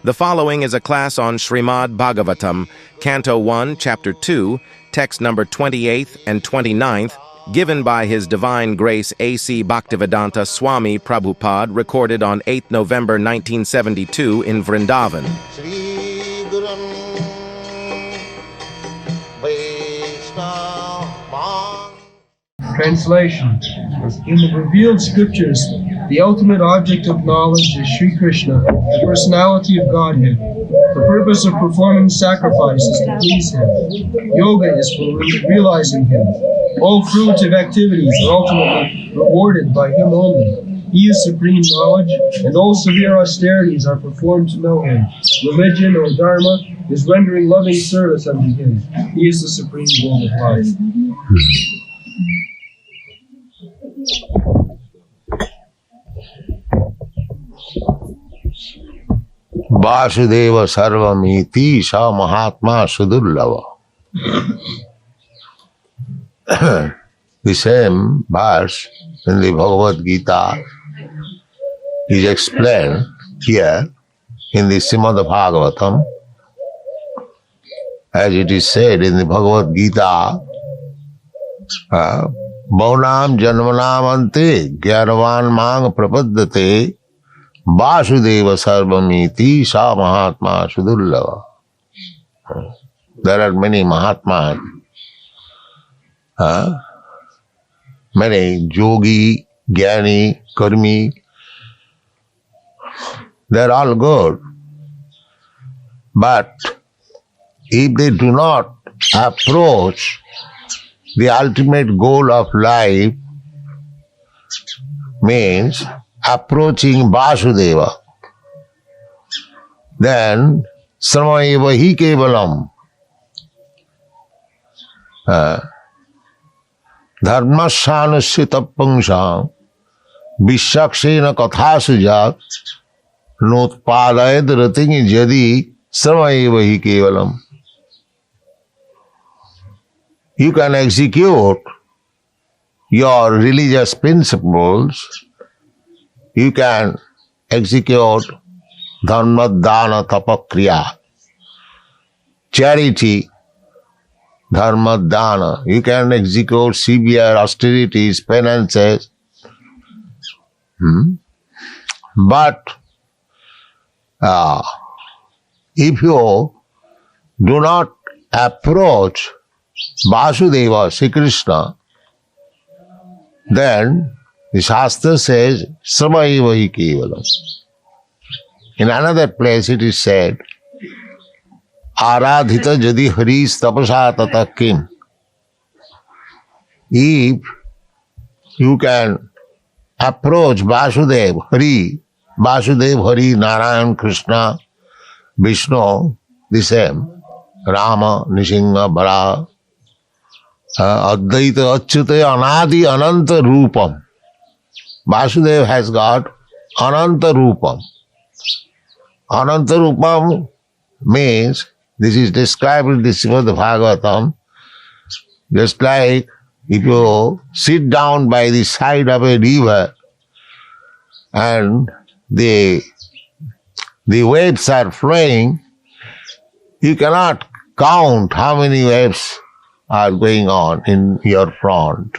The following is a class on Srimad Bhagavatam, Canto 1, Chapter 2, text number 28th and 29th, given by His Divine Grace A.C. Bhaktivedanta Swami Prabhupada, recorded on 8 November 1972 in Vrindavan. Translation. In the revealed scriptures, the ultimate object of knowledge is Sri Krishna, the personality of Godhead. The purpose of performing sacrifice is to please Him. Yoga is for realizing Him. All fruitive activities are ultimately rewarded by Him only. He is supreme knowledge, and all severe austerities are performed to know Him. Religion or dharma is rendering loving service unto Him. He is the supreme goal of life. Vasudeva Sarvamiti Sa Mahatma Sudurlava. The same verse in the Bhagavad Gita is explained here in the Srimad Bhagavatam, as it is said in the Bhagavad Gita, Bhaunam Janmanam Ante Gyanavan Mang Prapaddate Vasudeva Sarvamiti Sa Mahatma Sudurlava. There are many Mahatmas, many Yogi, Jnani, Karmi. They are all good. But if they do not approach the ultimate goal of life, means approaching Vasudeva, then Sramaeva hi kevalam dharmasyanasya tappangsam vishyaksena kathasujat notpadayad rating jadi Sramaeva hi kevalam. You can execute your religious principles. You can execute dharma, dana, tapakriya, charity, dharma, dana. You can execute severe austerities, penances. But if you do not approach Vasudeva, Sri Krishna, then the Shastra says, Sramaeva hi kevalam. In another place it is said, Aradhita jadi haris tapasa tata kim. If you can approach Vasudeva, Hari, Narayan, Krishna, Vishnu, the same, Rama, Nishinga, Bara, Advaita, Achyuta, Anadi, Ananta Rupam. Vasudeva has got Ananta Rupam. Ananta Rupam means, this is described in the Srimad Bhagavatam, just like if you sit down by the side of a river and the waves are flowing, you cannot count how many waves are going on in your front.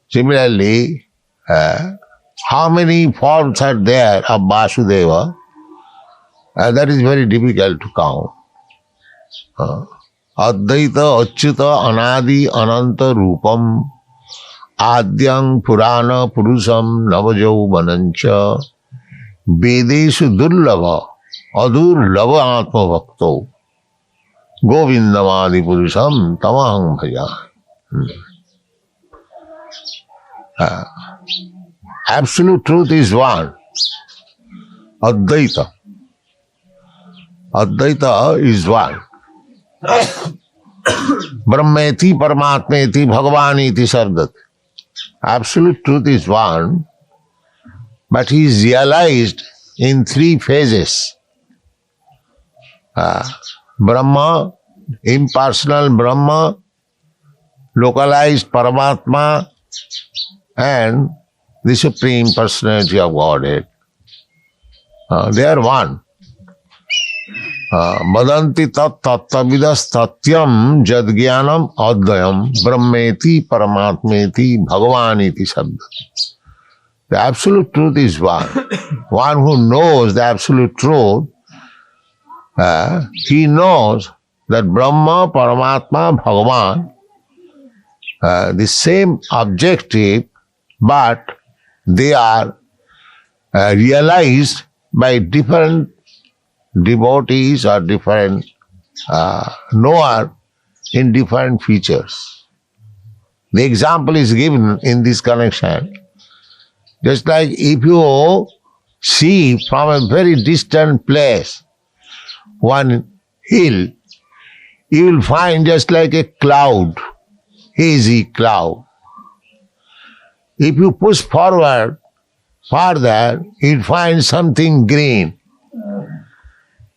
Similarly, how many forms are there of Vasudeva? That is very difficult to count. Advaita, Achyuta, Anadi, Ananta Rupam, Adyang Purana Purusam Navajauvanancha, Vedeshu Durlava, Adurlava Atma Bhakto, Govindamadi Purusam Tamahang Bhaja. Absolute truth is one. Advaita. Advaita is one. Brahmeti, Paramatmeti, Bhagavaniti Sardat. Absolute truth is one, but he is realized in three phases. Brahma, impersonal Brahma, localized Paramatma, and the Supreme Personality of Godhead. They are one. Vadanti tat tattavidas tatyam jadgyanam advayam brahmeti paramatmeti bhagavaniti sabda. The absolute truth is one. One who knows the absolute truth, he knows that Brahma, Paramatma, Bhagavan, the same objective, but they are realized by different devotees or different knower in different features. The example is given in this connection. Just like if you see from a very distant place one hill, you will find just like a cloud, hazy cloud. If you push forward further, you'll find something green.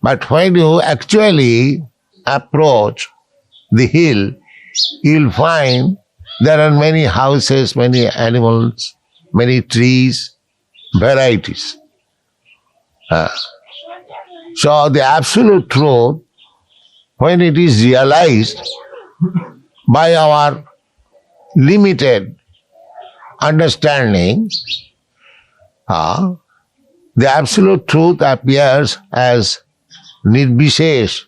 But when you actually approach the hill, you'll find there are many houses, many animals, many trees, varieties. So the absolute truth, when it is realized by our limited understanding, the absolute truth appears as Nirbishesh,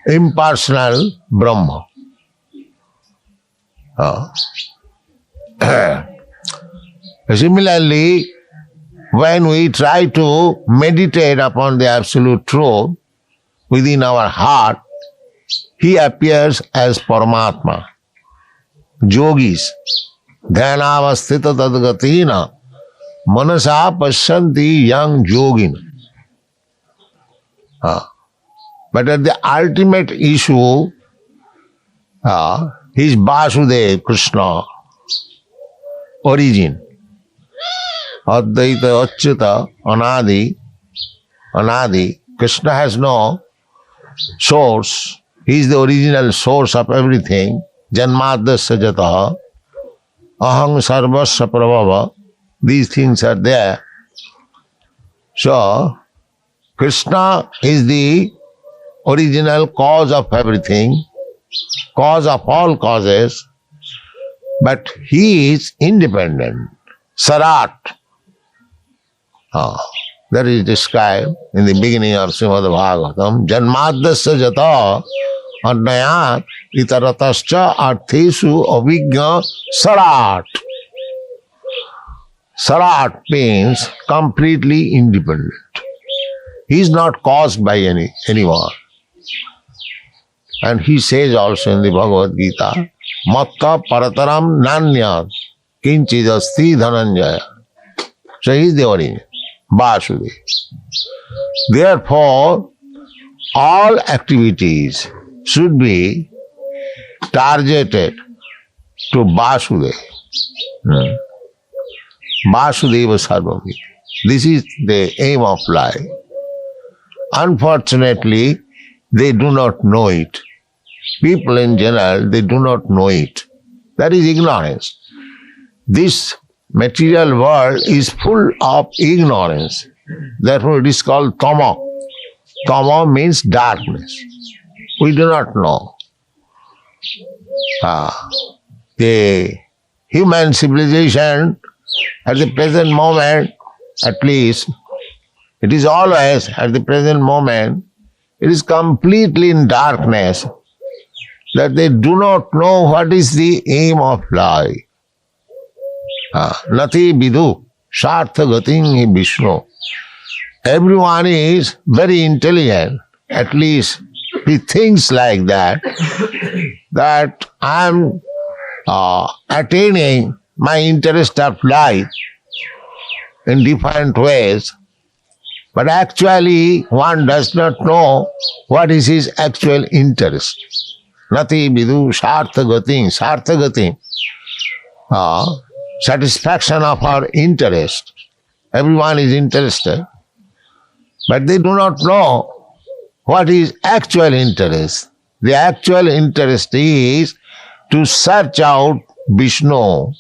impersonal Brahma. Similarly, when we try to meditate upon the absolute truth within our heart, he appears as Paramatma. Yogis, dhyanavasthita tadgatina, manasa pasyanti yang yogin. But at the ultimate issue, is Vasudeva, Krishna, origin. Advaita, Achyuta, Anadi. Krishna has no source. He is the original source of everything. Janmadasya jataha, aham sarvasya prabhava. These things are there. So, Krishna is the original cause of everything, cause of all causes, but he is independent. Sarat. That is described in the beginning of Srimad Bhagavatam. Janmadasya jata annayat itaratascha arthesu avigna sarat. Sarat means completely independent. He is not caused by anyone. And he says also in the Bhagavad Gita, Matta parataram nanyat kinchidasti dhananjaya. So he is the origin, Vasudeva. Therefore, all activities should be targeted to Vasudeva. Vasudeva Sarvamiti. This is the aim of life. Unfortunately, they do not know it. People in general, they do not know it. That is ignorance. This material world is full of ignorance. Therefore, it is called tama. Tama means darkness. We do not know. The human civilization at the present moment, at least, it is always at the present moment, it is completely in darkness, that they do not know what is the aim of life. Nati vidu sartha gating Vishnu. Everyone is very intelligent, at least he thinks like that I am attaining my interest of life in different ways. But actually, one does not know what is his actual interest. Nati vidu sartha gating. Sartha gating. Satisfaction of our interest. Everyone is interested. But they do not know what is actual interest. The actual interest is to search out Vishnu,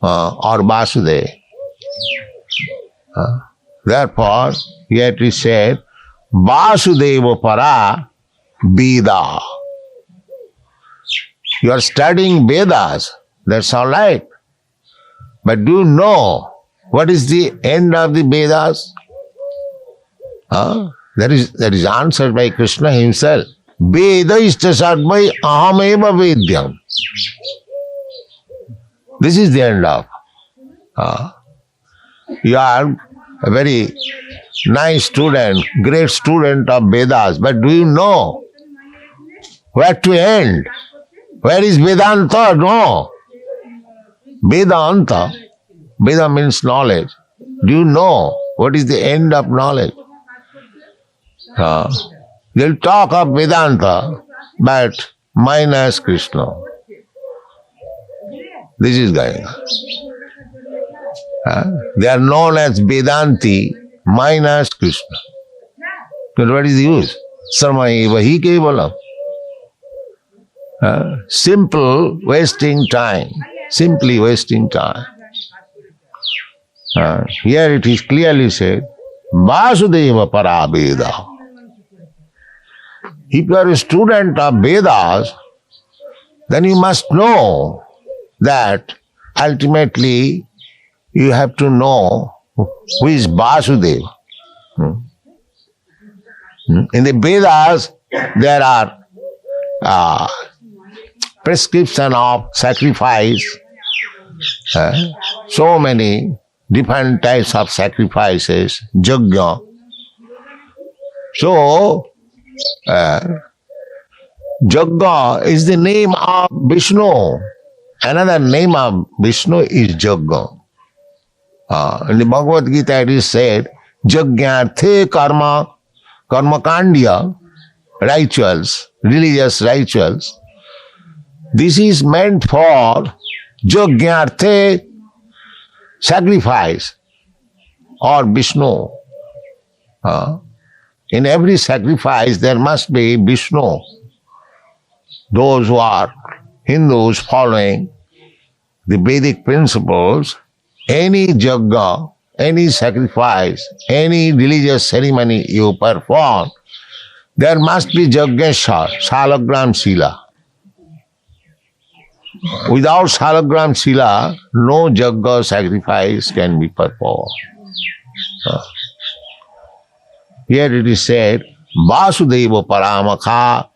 or Vasudeva. Therefore, here it is said, Vasudeva para Veda. You are studying Vedas, that's all right. But do you know what is the end of the Vedas? That is answered by Krishna himself. Veda ishta sarvai ahameva vedyam. This is the end of. You are a very nice student, great student of Vedas, but do you know where to end? Where is Vedanta? No. Vedanta. Veda means knowledge. Do you know what is the end of knowledge? They'll talk of Vedanta, but minus Krishna. This is going on. They are known as Vedanti minus Krishna. But what is the use? Sarmai vahi kevalam. Simple wasting time. Simply wasting time. Here it is clearly said, Vasudeva para Veda. If you are a student of Vedas, then you must know that ultimately you have to know who is Vasudeva. In the Vedas, there are prescription of sacrifice, so many different types of sacrifices, yajna. So, yajna is the name of Vishnu. Another name of Vishnu is yajna. In the Bhagavad Gita it is said, yajnarthe karma, karmakandya, rituals, religious rituals. This is meant for yajnarthe, sacrifice, or Vishnu. In every sacrifice there must be Vishnu. Those who are Hindus following the Vedic principles, any yajna, any sacrifice, any religious ceremony you perform, there must be yajneshwar, salagram sila. Without salagram sila, no yajna sacrifice can be performed. Here it is said, Vasudeva Paramakha.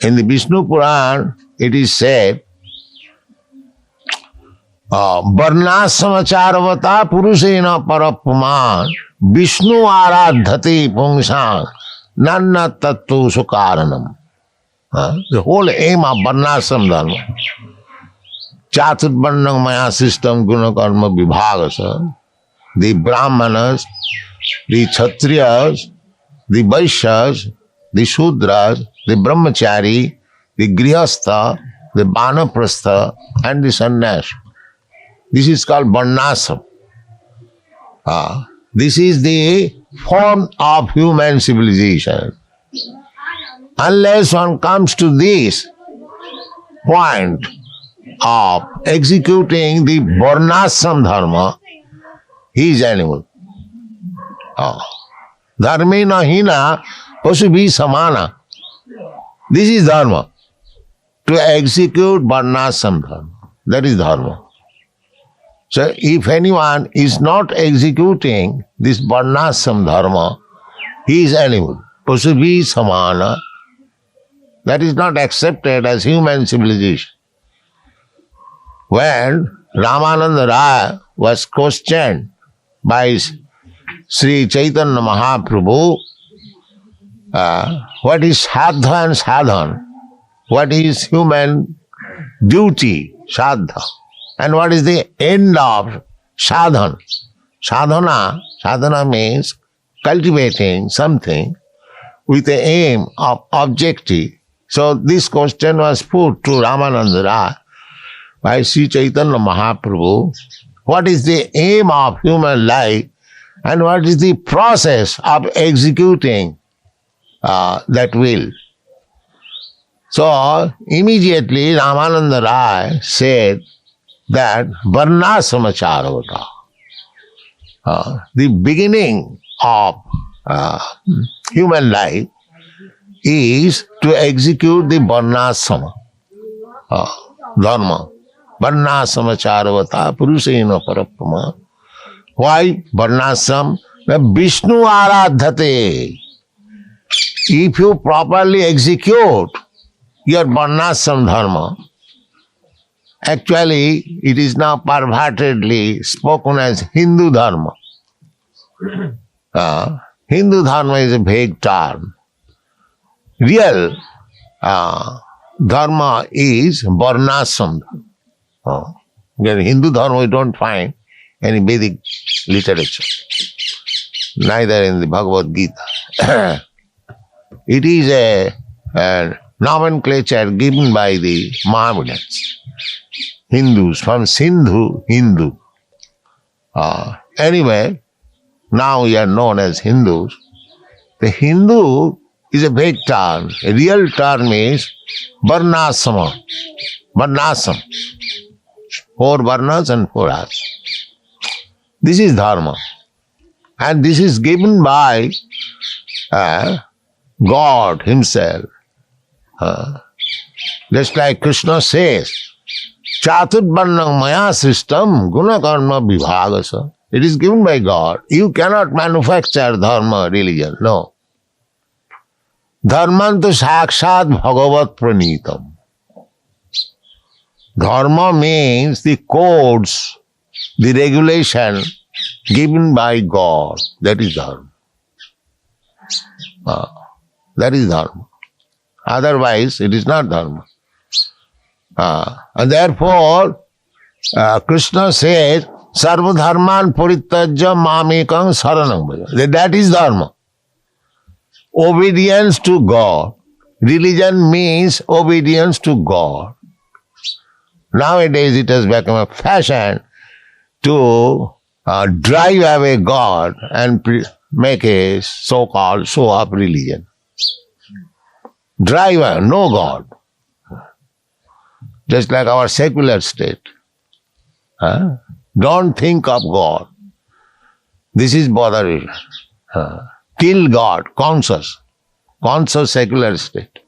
In the Vishnu Puran, it is said, Varnasamacharvata Purusena Parapuman Vishnu Aradhati Pungsang Nanna Tattu Sukaranam. The whole aim of Varnasam Dharma. Chaturvarnam Maya system Gunakarma Vibhagasa. The Brahmanas, the Kshatriyas, the Vaishyas, the Shudras, the Brahmachari, the Grihastha, the Vanaprastha, and the Sannyas. This is called Varnasam. This is the form of human civilization. Unless one comes to this point of executing the Varnasam Dharma, he is animal. Dharmena hina pasubhi samana. This is dharma. To execute Varnasam Dharma. That is dharma. So if anyone is not executing this Varnasam Dharma, he is animal. Pasubhi samana. That is not accepted as human civilization. When Ramananda Raya was questioned by Sri Chaitanya Mahaprabhu, what is sadha and sadhan? What is human duty, sadha? And what is the end of sadhan? Sadhana means cultivating something with the aim of objective. So this question was put to Ramananda Raya by Sri Chaitanya Mahaprabhu. What is the aim of human life and what is the process of executing that will? So immediately Ramananda Raya said that Varnasamacharvata, the beginning of human life is to execute the Varnasama dharma. Varnasamacharvata Purushena Parapama. Why Varnasam? Vishnu Aradhate. If you properly execute your Varnasam dharma, actually it is now pervertedly spoken as Hindu dharma. Hindu dharma is a vague term. Real dharma is Varnasam. In Hindu dharma we don't find any Vedic literature, neither in the Bhagavad Gita. It is a nomenclature given by the Mohammedans, Hindus, from Sindhu, Hindu. Anyway, now we are known as Hindus. The Hindu is a vague term. A real term is Varnasama. Varnasam. 4 Varnas and 4 As. This is Dharma. And this is given by God Himself. Just like Krishna says, Chaturvarnam maya system guna karma vibhagasa. It is given by God. You cannot manufacture dharma, religion. No. Dharmantu sakshat bhagavat pranitam. Dharma means the codes, the regulation given by God. That is dharma. That is dharma. Otherwise, it is not dharma. And therefore, Krishna says, Sarva dharman parityajya mamekam saranam bhaja. That is dharma. Obedience to God. Religion means obedience to God. Nowadays it has become a fashion to drive away God and make a so-called show-up religion. Drive away, no God. Just like our secular state. Don't think of God. This is bothering. Kill God, conscious secular state.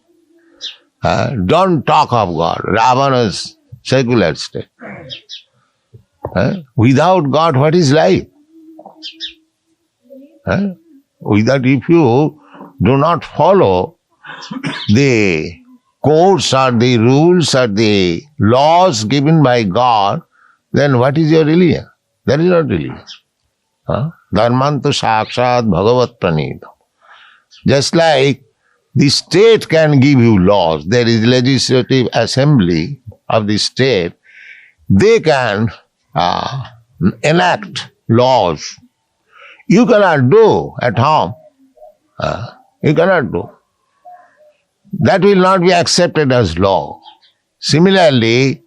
Don't talk of God, Ravana's secular state. Without God, what is life? Without, if you do not follow the codes or the rules or the laws given by God, then what is your religion? That is not religion. Dharmantu sakshat bhagavat pranidam. Just like the state can give you laws, there is legislative assembly of the state, they can enact laws. You cannot do at home. You cannot do. That will not be accepted as law. Similarly,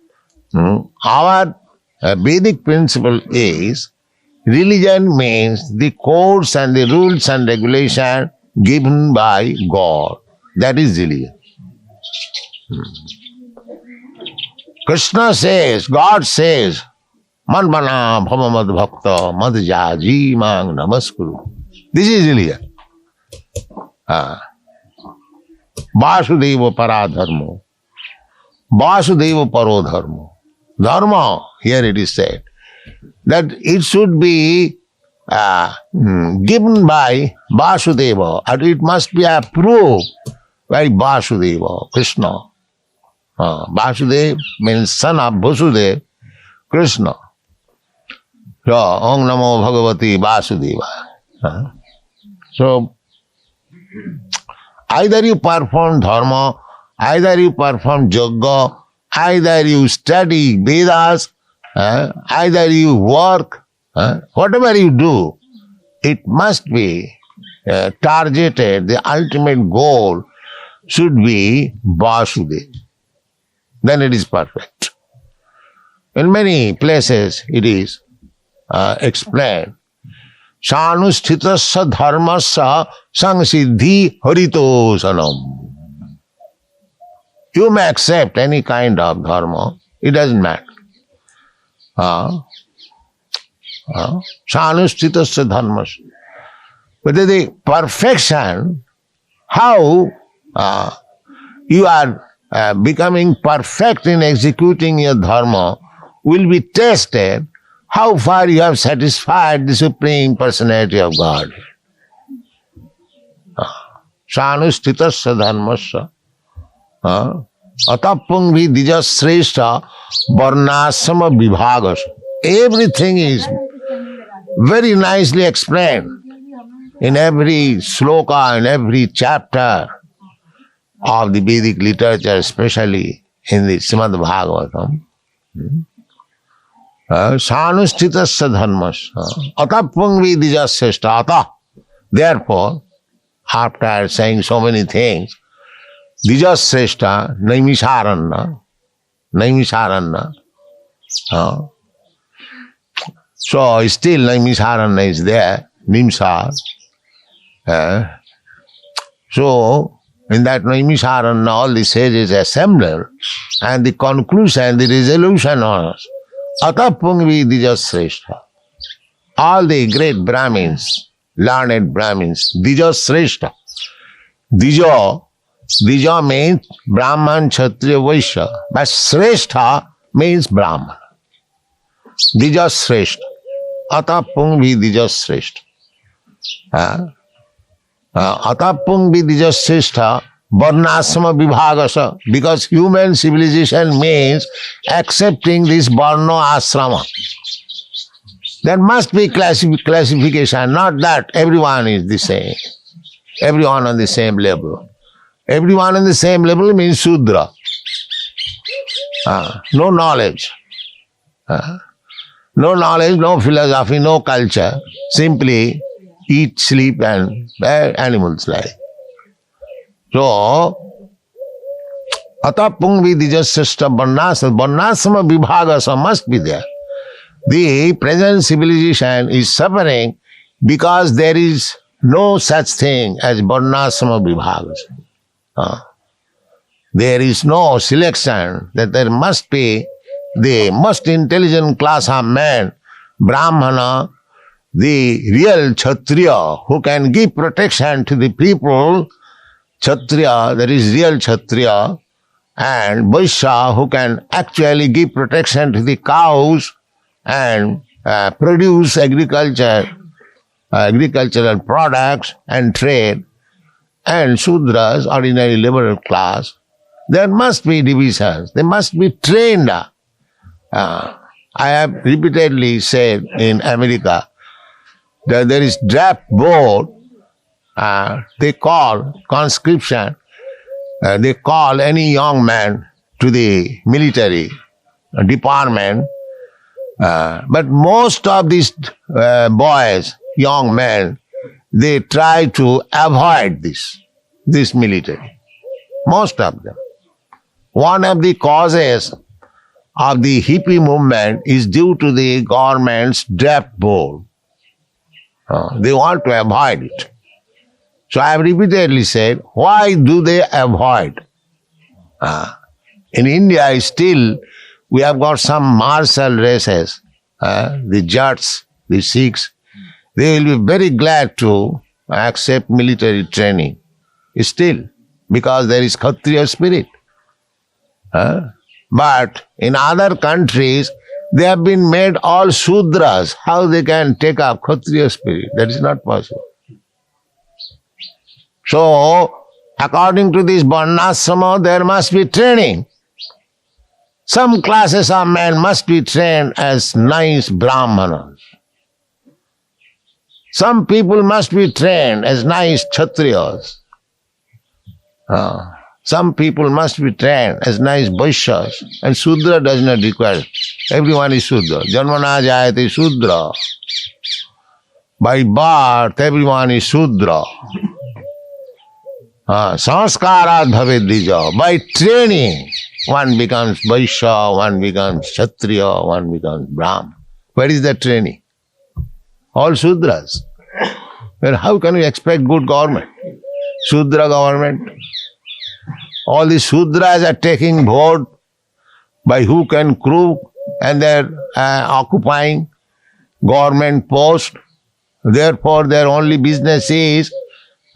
our Vedic principle is religion means the codes and the rules and regulations given by God. That is religion. Krishna says, God says, Manmana bhamamad bhakta madjaji mang namaskuru. This is religion. Vasudeva paradharmo. Vasudeva parodharmo. Dharma, here it is said, that it should be given by Vasudeva, and it must be approved by Vasudeva, Krishna. Vasudeva means son of Vasudeva, Krishna. So, Om Namo Bhagavati Vasudeva. So, either you perform dharma, either you perform yoga, either you study Vedas, either you work, whatever you do, it must be targeted, the ultimate goal should be Vasudeva. Then it is perfect. In many places it is explained, Sanusthitasya dharmasya samsiddhi haritosanam. You may accept any kind of dharma, it doesn't matter. Sanustitasya dharmas. But the perfection, how you are becoming perfect in executing your dharma will be tested how far you have satisfied the Supreme Personality of God. Sanustitasya dharmasya atapungvi dijasreshta varnasama vibhagas. Everything is very nicely explained in every sloka, in every chapter of the Vedic literature, especially in the Srimad Bhagavatam. Sanustitasya dharmasya atapungvi dijasreshta ata. Therefore, after saying so many things, dijasreshta naimisharanya. So still Naimisharanya is there, Nimsar. So in that Naimisharanya all the sages assembled and the conclusion, the resolution was Atapungvi Dijasreshta. All the great Brahmins, learned Brahmins, Dijasreshta. Dija means Brahman, Kshatriya, Vaishya, but Sreshta means Brahman. Dijasreshta. Atapungvi Dijasreshta. Atapungvi Dijasreshta Varnasama Vibhagasa. Because human civilization means accepting this Varna Asrama. There must be classification, not that everyone is the same. Everyone on the same level. Everyone on the same level means Shudra. No knowledge. No knowledge, no philosophy, no culture. Simply eat, sleep and animals life. So, atapungvi dijasreshta varnasama vibhagasa must be there. The present civilization is suffering because there is no such thing as varnasama vibhagasa. There is no selection, that there must be the most intelligent class of man, Brahmana, the real Kshatriya, who can give protection to the people, Kshatriya, that is real Kshatriya, and Vaishya, who can actually give protection to the cows and produce agricultural products and trade, and Shudras, ordinary liberal class. There must be divisions. They must be trained. I have repeatedly said in America that there is draft board. They call conscription. They call any young man to the military department. But most of these boys, young men, they try to avoid this military. Most of them. One of the causes of the hippie movement is due to the government's draft board. They want to avoid it. So I have repeatedly said, why do they avoid? In India still we have got some martial races, the Jats, the Sikhs. They will be very glad to accept military training. Still, because there is Kshatriya spirit. But in other countries, they have been made all Shudras. How they can take up Kshatriya spirit? That is not possible. So, according to this Varnasrama, there must be training. Some classes of men must be trained as nice Brahmanas. Some people must be trained as nice Kshatriyas. Some people must be trained as nice Vaishyas, and Shudra does not require. Everyone is Shudra. Janmana jayate Shudra. By birth, everyone is Shudra. Sanskarat bhaved dvija. By training, one becomes Vaishya, one becomes Kshatriya, one becomes Brahman. Where is that training? All Shudras. Well, how can we expect good government? Shudra government. All the Shudras are taking vote by hook and crook and they're occupying government post. Therefore, their only business is,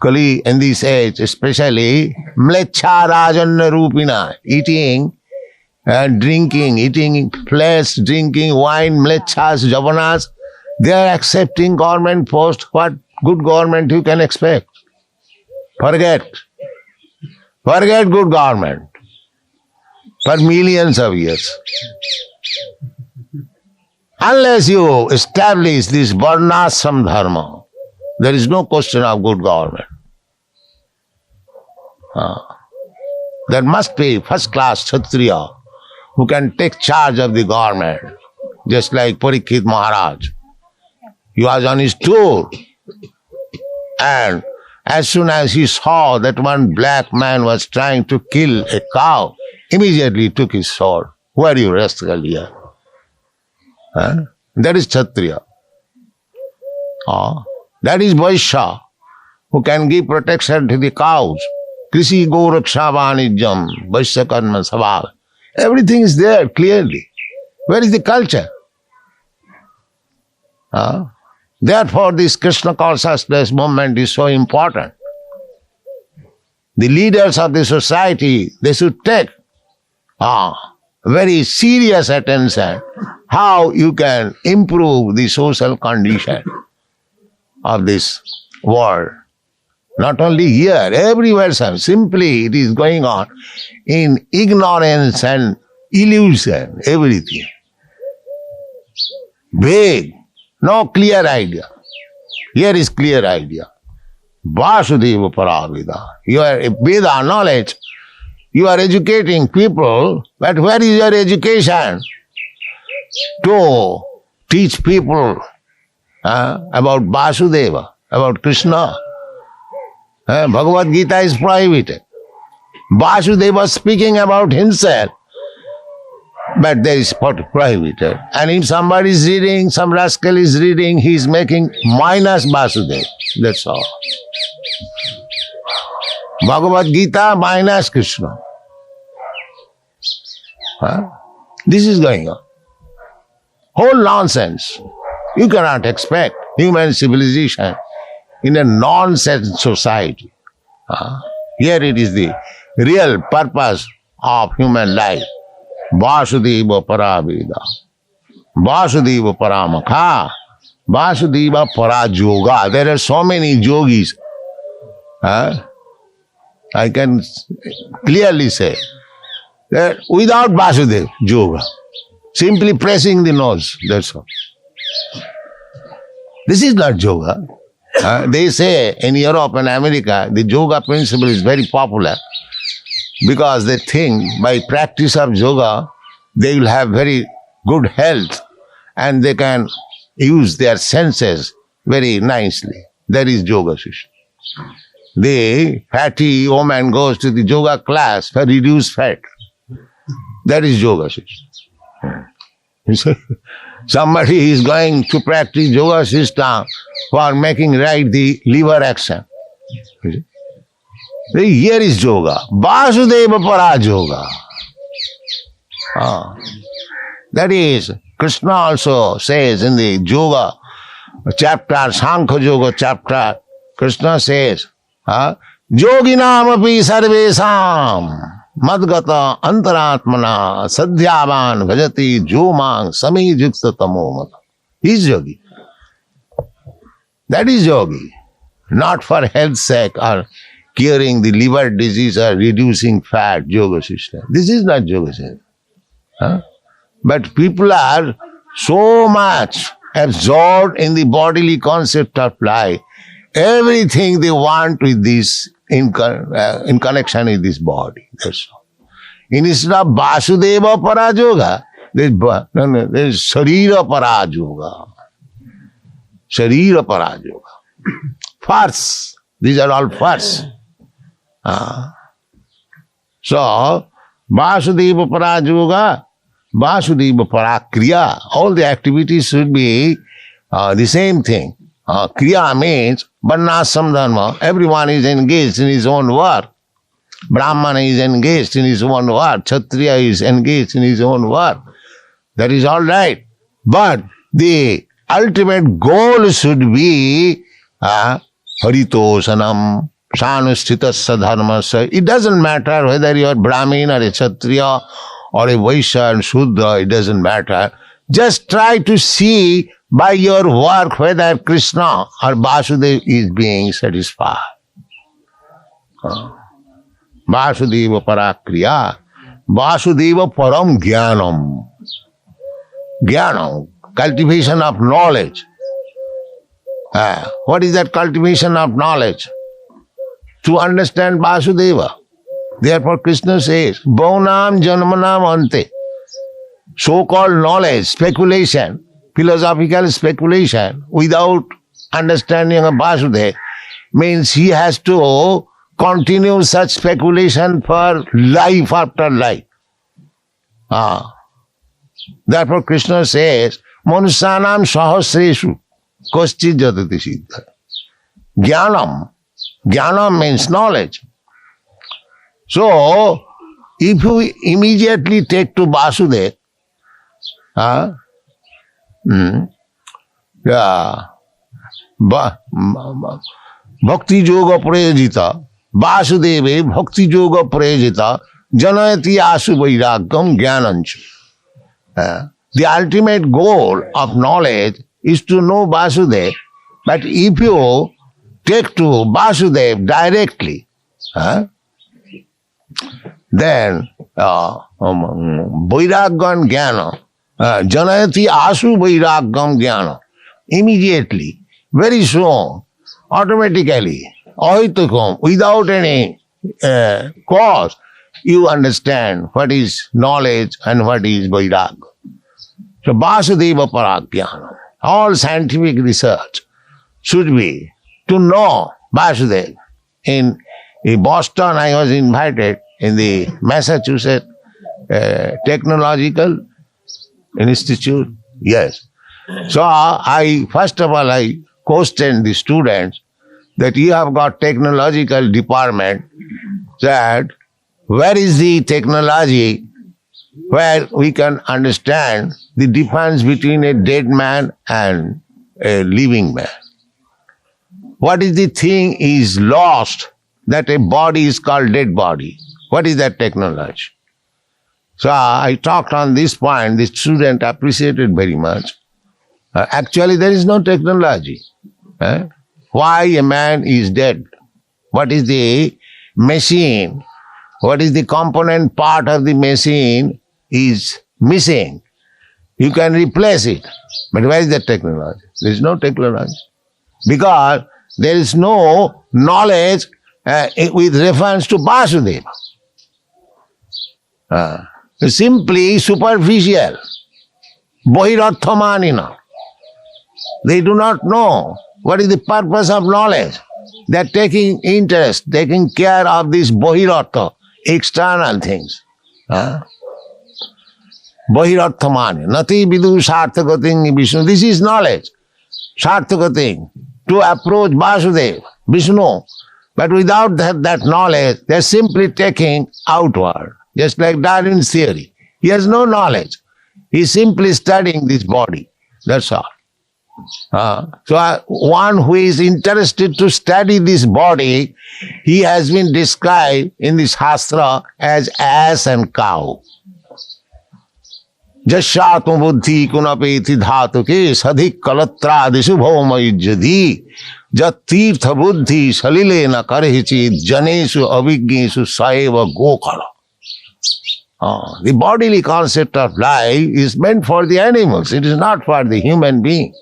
in this age especially, mlecha rajanna rupina, eating and drinking, eating flesh, drinking wine, mlechas, javanas. They are accepting government post. What good government you can expect? Forget good government for millions of years. Unless you establish this varnashram dharma, there is no question of good government. There must be first-class Kshatriya who can take charge of the government, just like Parikshit Maharaj. He was on his tour, and as soon as he saw that one black man was trying to kill a cow, immediately took his sword. Who are you, rascal here? That is Kshatriya. That is Vaishya, who can give protection to the cows. Krishi Goraksha Vanijam, Vaishya Karma Sabha. Everything is there clearly. Where is the culture? Therefore, this Krishna consciousness movement is so important. The leaders of the society, they should take very serious attention how you can improve the social condition of this world. Not only here, everywhere, simply it is going on in ignorance and illusion, everything. Vague, no clear idea. Here is clear idea. Vasudeva Paravida. You are Veda knowledge. You are educating people, but where is your education? To teach people about Vasudeva, about Krishna. Bhagavad Gita is prohibited. Vasudeva speaking about himself, but there is prohibited. And if somebody is reading, some rascal is reading, he is making minus Vasudeva. That's all. Bhagavad Gita minus Krishna. This is going on. Whole nonsense. You cannot expect human civilization in a nonsense society. Here it is the real purpose of human life. Vasudeva Paraveda. Vasudeva Paramakha. Vasudeva Parajoga. There are so many yogis. I can clearly say that without Vasudeva yoga, simply pressing the nose, that's all. This is not yoga. They say in Europe and America, the yoga principle is very popular because they think by practice of yoga, they will have very good health and they can use their senses very nicely. That is yoga system. The fatty woman goes to the yoga class for reduced fat. That is yoga system. Somebody is going to practice yoga system for making right the liver action. Here is yoga. Vasudeva Parajoga. That is, Krishna also says in the yoga chapter, Sankhya Yoga chapter, Krishna says, Yoginam api sarvesam madgata antaratmana sadhyavan bhajati jomang sami yukta tamo mata. He is yogi. That is yogi. Not for health's sake or curing the liver disease or reducing fat, yoga system. This is not yoga system. But people are so much absorbed in the bodily concept of life. Everything they want with this in connection with this body. That's all. Instead of Vasudeva Parajoga, there is Sharira Parajoga. Sharira Parajoga. Farce. These are all farce. So, Vasudeva Parajoga, Vasudeva Parakriya, all the activities should be the same thing. Kriya means Varnashram Dharma. Everyone is engaged in his own work. Brahmana is engaged in his own work. Kshatriya is engaged in his own work. That is all right. But the ultimate goal should be Haritoshanam, Sanusthitasya dharmasya. It doesn't matter whether you are Brahmin or a Kshatriya or a Vaishya and Shudra, it doesn't matter. Just try to see by your work whether Krishna or Vasudeva is being satisfied. Vasudeva parakriya, Vasudeva param jnanam. Jnanam, cultivation of knowledge. What is that cultivation of knowledge? To understand Vasudeva. Therefore Krishna says, Bhaunam janmanam ante. So-called knowledge, speculation, philosophical speculation without understanding of Vasudeva means he has to continue such speculation for life after life. Therefore Krishna says, Manusyanam sahasreshu koschid jatati siddha. Jnanam. Jnanam means knowledge. So, if you immediately take to Vasudeva, Bhakti yoga prayajita, Vasudeva bhakti yoga prayajita, janayati asu vairagam jnananchu. The ultimate goal of knowledge is to know Vasudeva, but if you take to Vasudeva directly, then vairagam jnana, janayati asu vairagam jnana, immediately, very soon, automatically, ahitakum, without any cause, you understand what is knowledge and what is vairagya. So Vasudeva Parajnana, all scientific research should be to know Vasudeva. In Boston, I was invited in the Massachusetts Technological Institute. Yes. So first of all, I questioned the students that you have got technological department, that where is the technology where we can understand the difference between a dead man and a living man? What is the thing is lost that a body is called dead body? What is that technology? So I talked on this point. The student appreciated very much. Actually, there is no technology. Why a man is dead? What is the machine? What is the component part of the machine is missing? You can replace it. But where is the technology? There is no technology. Because there is no knowledge with reference to Vasudeva. Simply superficial. Bahirarthamanina. They do not know what is the purpose of knowledge. They are taking interest, taking care of this bahirartha, external things. Bahirarthamani. Nati vidu sarthakating Vishnu. This is knowledge. Sarthakating. To approach Vasudeva, Vishnu. But without that knowledge, they are simply taking outward. Just like Darwin's theory. He has no knowledge. He is simply studying this body. That's all. So one who is interested to study this body, he has been described in this Shastra as ass and cow. Jashatma buddhi kunapeti dhatuke sadhik kalatradisu bhaumayujjadi jat tirtha buddhi salilena karhichi janesu avignesu saeva gokala. The bodily concept of life is meant for the animals. It is not for the human being.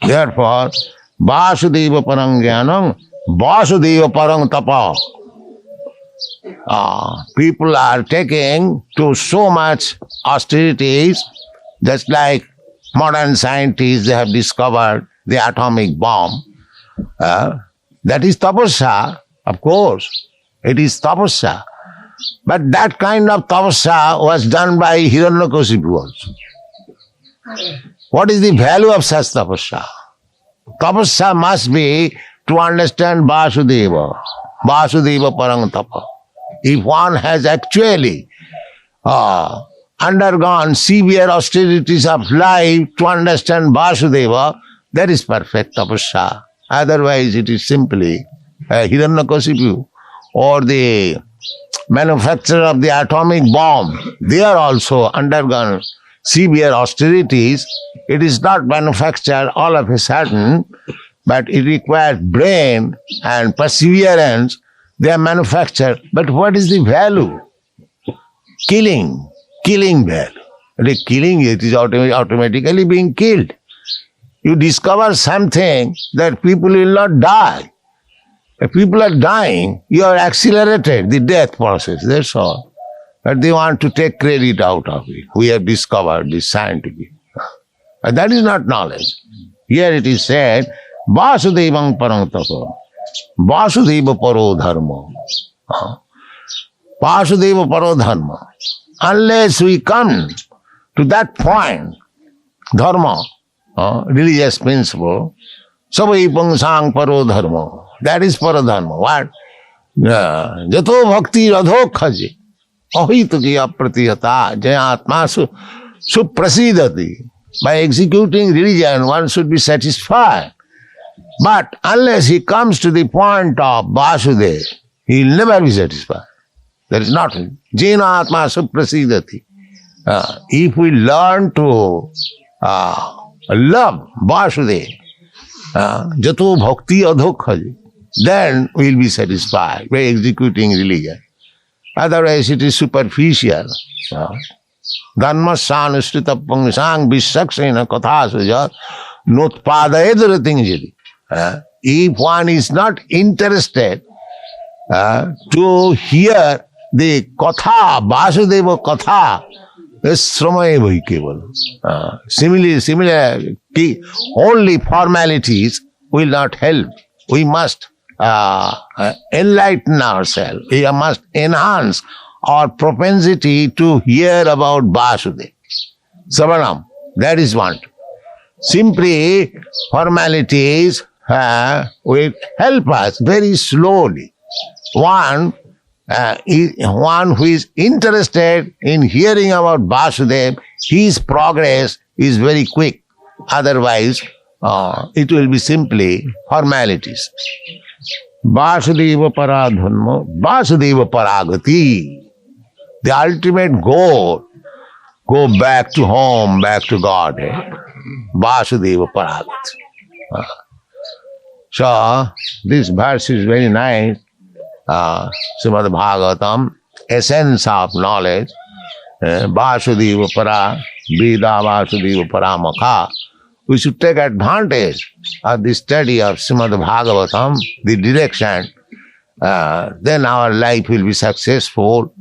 Therefore, Vasudeva parang jnanam, Vasudeva parang tapa. People are taking to so much austerities, just like modern scientists, they have discovered the atomic bomb. That is tapasya, of course. It is tapasya. But that kind of tapasya was done by Hiranyakasipu also. What is the value of such tapasya? Tapasya must be to understand Vasudeva. Vasudeva parang tapa. If one has actually undergone severe austerities of life to understand Vasudeva, that is perfect tapasya. Otherwise it is simply Hiranyakasipu or the manufacturer of the atomic bomb. They are also undergone severe austerities. It is not manufactured all of a sudden, but it requires brain and perseverance. They are manufactured. But what is the value? Killing value. The killing, it is automatically being killed. You discover something that people will not die. If people are dying, you have accelerated the death process, that's all. But they want to take credit out of it. We have discovered this scientific. But that is not knowledge. Here it is said, Vasudevang parang tapo, Vasudeva paro dharma. Vasudeva paro dharma. Unless we come to that point, dharma, religious principle, savai pangsang paro dharma. That is paradharma. What? Jato bhakti radho khaji. Ahituki apratihata jayatma suprasidati. By executing religion, one should be satisfied. But unless he comes to the point of Vasudeva, he will never be satisfied. That is not it. Jena atma suprasidati. If we learn to love Vasudeva, jato bhakti adho khaji, then we will be satisfied by executing religion. Otherwise it is superficial. Dharmasyanushrita pangsang vissaksena kathasuja notpadayadaratingjiri. If one is not interested to hear the katha, Vasudeva katha, sramaeva keval. Similar, only formalities will not help. We must enlighten ourselves. We must enhance our propensity to hear about Vasudeva. Savanam, that is one. Simply formalities will help us very slowly. One who is interested in hearing about Vasudeva, his progress is very quick. Otherwise, it will be simply formalities. Vasudeva paradhanma, Vasudeva paragati. The ultimate goal, go back to home, back to Godhead. Vasudeva paragati. So, this verse is very nice. Srimad Bhagavatam, essence of knowledge. Vasudeva para, Veda Vasudeva paramaka. We should take advantage of the study of Srimad Bhagavatam, the direction. Then our life will be successful.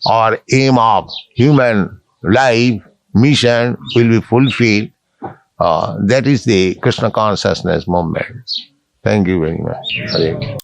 Our aim of human life, mission will be fulfilled. That is the Krishna consciousness movement. Thank you very much.